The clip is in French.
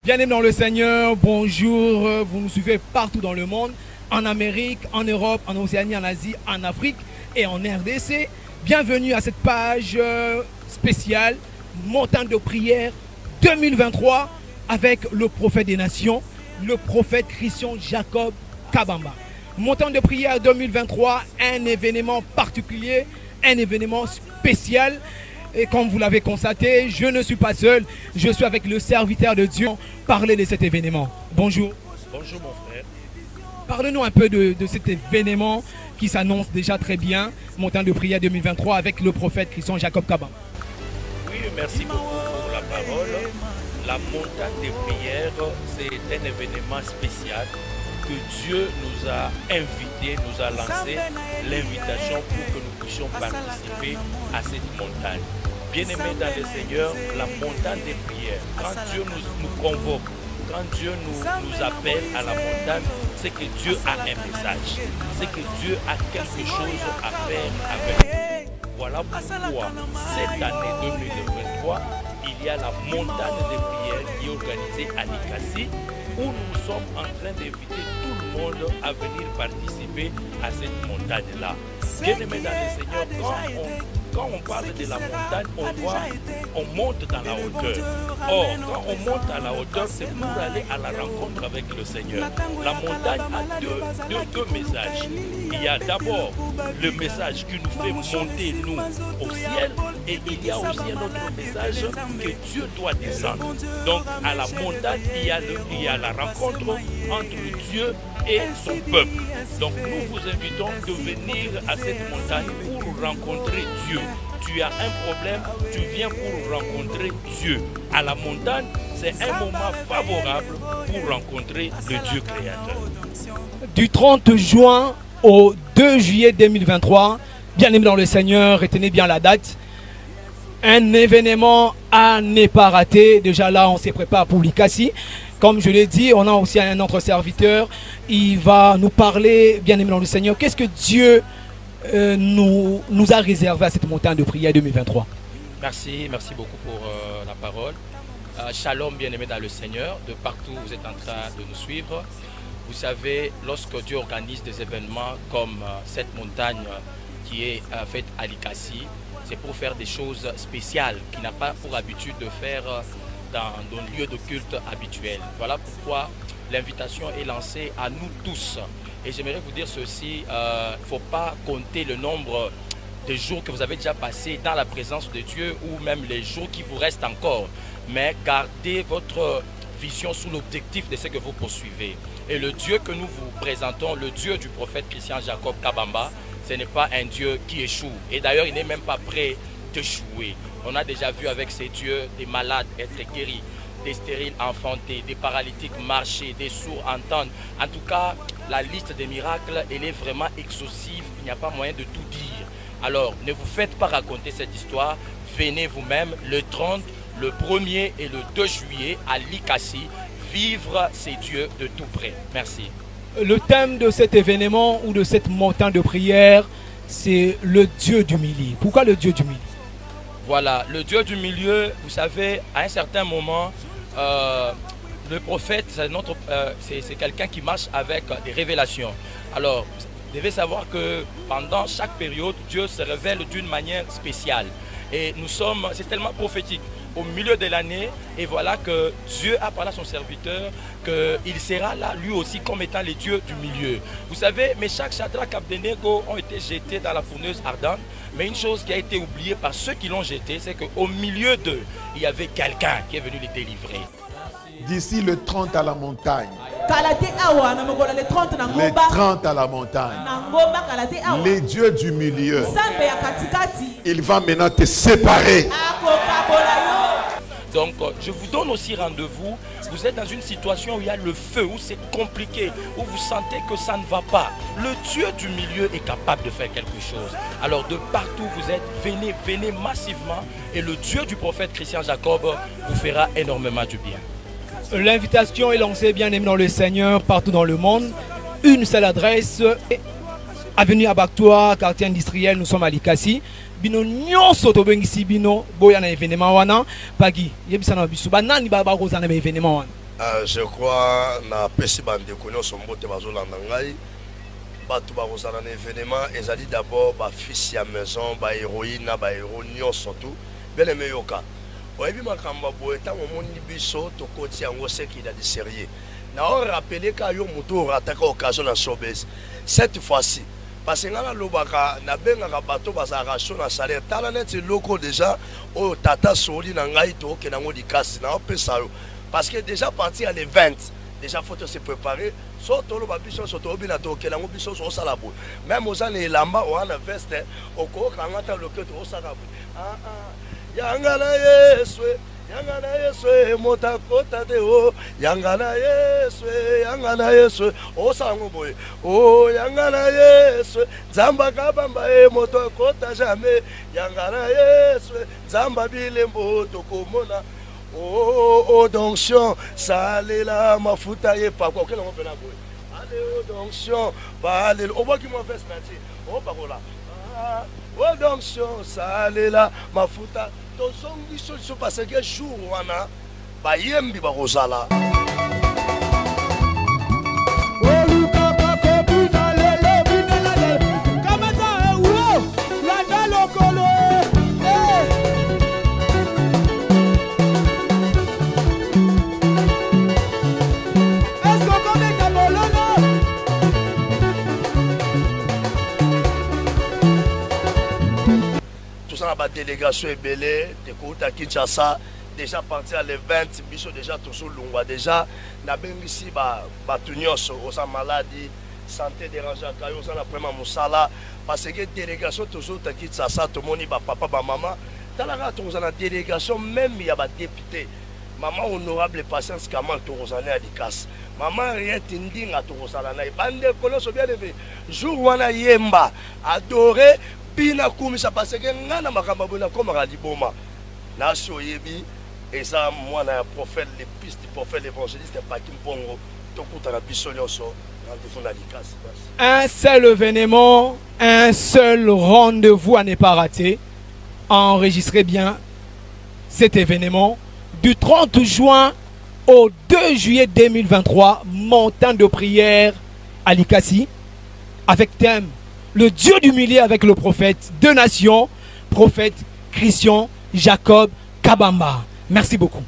Bien-aimés dans le Seigneur, bonjour, vous nous suivez partout dans le monde, en Amérique, en Europe, en Océanie, en Asie, en Afrique et en RDC. Bienvenue à cette page spéciale, Montagne de prière 2023 avec le prophète des nations, le prophète Christian Jacob Kabamba. Montagne de prière 2023, un événement particulier, un événement spécial. Et comme vous l'avez constaté, je ne suis pas seul, je suis avec le serviteur de Dieu. Parler de cet événement. Bonjour. Bonjour mon frère. Parle-nous un peu de cet événement qui s'annonce déjà très bien, Montagne de prière 2023 avec le prophète Christian Jacob Kabamba. Oui, merci beaucoup pour la parole. La montagne de prière, c'est un événement spécial que Dieu nous a invité, nous a lancé l'invitation pour que nous puissions participer à cette montagne. Bien-aimés dans le Seigneur, la montagne des prières, quand Dieu nous convoque, quand Dieu nous appelle à la montagne, c'est que Dieu a un message, c'est que Dieu a quelque chose à faire avec nous. Voilà pourquoi cette année 2023, il y a la montagne des prières qui est organisée à Likasi, où nous sommes en train d'inviter tout le monde à venir participer à cette montagne-là. Bien-aimés dans le Seigneur, quand on parle de la montagne, on monte dans la hauteur. Or, quand on monte à la hauteur, c'est pour aller à la rencontre avec le Seigneur. La montagne a deux messages. Il y a d'abord le message qui nous fait monter, nous, au ciel. Et il y a aussi un autre message que Dieu doit descendre. Donc, à la montagne, il y a la rencontre entre Dieu et son peuple. Donc, nous vous invitons de venir à cette montagne pour rencontrer Dieu. Tu as un problème, tu viens pour rencontrer Dieu. À la montagne, c'est un moment favorable pour rencontrer le Dieu créateur. Du 30 juin au 2 juillet 2023, bien-aimés dans le Seigneur, retenez bien la date. Un événement à ne pas rater. Déjà là, on se prépare pour Likasi. Comme je l'ai dit, on a aussi un autre serviteur. Il va nous parler, bien-aimés dans le Seigneur, qu'est-ce que Dieu nous a réservé à cette montagne de prière 2023. Merci beaucoup pour la parole. Shalom, bien-aimés dans le Seigneur, de partout où vous êtes en train de nous suivre. Vous savez, lorsque Dieu organise des événements comme cette montagne qui est faite à Likasi, c'est pour faire des choses spéciales qu'il n'a pas pour habitude de faire dans nos lieux de culte habituels. Voilà pourquoi l'invitation est lancée à nous tous. Et j'aimerais vous dire ceci, il ne faut pas compter le nombre de jours que vous avez déjà passés dans la présence de Dieu ou même les jours qui vous restent encore. Mais gardez votre vision sous l'objectif de ce que vous poursuivez. Et le Dieu que nous vous présentons, le Dieu du prophète Christian Jacob Kabamba, ce n'est pas un Dieu qui échoue. Et d'ailleurs, il n'est même pas prêt d'échouer. On a déjà vu avec ces dieux des malades être guéris, des stériles enfantés, des paralytiques marcher, des sourds entendre. En tout cas, la liste des miracles, elle est vraiment exhaustive. Il n'y a pas moyen de tout dire. Alors, ne vous faites pas raconter cette histoire. Venez vous-même le 30, le 1er et le 2 juillet à Likasi, vivre ces dieux de tout près. Merci. Le thème de cet événement ou de cette montagne de prière, c'est le Dieu du milieu. Pourquoi le Dieu du milieu? Voilà, le Dieu du milieu, vous savez, à un certain moment, le prophète, c'est quelqu'un qui marche avec des révélations. Alors, vous devez savoir que pendant chaque période, Dieu se révèle d'une manière spéciale. Et c'est tellement prophétique. Au milieu de l'année, et voilà que Dieu a parlé à son serviteur qu'il sera là lui aussi comme étant les dieux du milieu. Vous savez, Meshach, Shadrach, Abednego ont été jetés dans la fourneuse ardente, mais une chose qui a été oubliée par ceux qui l'ont jeté, c'est qu'au milieu d'eux, il y avait quelqu'un qui est venu les délivrer. D'ici le 30 à la montagne. Les 30 à la montagne. Les dieux du milieu. Il va maintenant te séparer. Donc, je vous donne aussi rendez-vous. Vous êtes dans une situation où il y a le feu, où c'est compliqué, où vous sentez que ça ne va pas. Le Dieu du milieu est capable de faire quelque chose. Alors, de partout où vous êtes, venez massivement. Et le Dieu du prophète Christian Jacob vous fera énormément du bien. L'invitation est lancée, bien-aimés dans le Seigneur, partout dans le monde. Une seule adresse, avenue Abaktoua, quartier industriel, nous sommes à Likasi. Bino nyonso to bengi si bino boya na événement wana pagi yebisa na biso banani baba ko na événement wana Je crois na pesi bande konyo sombote bazolanda ngai bato bazala na événement ezali d'abord ba fils ya maison ba héroïne ba héros surtout bien aimé yoka oyebi makambo boye tango moni biso tokoti yango seki da sérieux na on rappeler ka yo muto rataka occasion na showbiz cette fois-ci parce que ngana lobaka na benga bato bazaka show na salaire tala net loko déjà o tata soli na ngai to ke nango dikasi na opesa yo parce que déjà parti à les 20 déjà faut se préparer surtout le babiso surtout bina to ke nango biso so sala bo même aux années lamba o na veste o ko kangata loketo o sala bo yangana yeswe mota kota de o yangana yeswe o sango boy o yangana yeswe zamba kabamba moto kota jamais yangana yeswe zamba bilembo to komona o donction salela mafuta ye pa ko kela ngopela boy ale o donction ba le o boki mo veste nati o bakola o donction salela mafuta tozongi solution parce que jour wana bayembi bakozala la délégation est belle, de Kinshasa, déjà parti à l'event, biso déjà toujours longwa déjà, na ben ici batunios, osa maladie, santé dérangée à Kayo, osa la première moussala, parce que délégation toujours à Kinshasa, tout le monde papa, maman, talaka tous la délégation même il y a des députés, maman honorable patience Kamal Torosane à Dikas, maman rien tinding à Torosana, bande colosse bien élevé, jour wana yemba, adoré. Bina kumisa parce que ngana makamba bona comme radiboma na soyebi et ça moi na prophète les pistes du prophète l'évangéliste Pakim Pongo to kutana bisonyo so rendez-vous na Dikas. Un seul événement, un seul rendez-vous à ne pas rater. Enregistrez bien cet événement du 30 juin au 2 juillet 2023, montant de prière à Likasi avec thème le Dieu du milieu avec le prophète de nation, prophète Christian Jacob Kabamba. Merci beaucoup.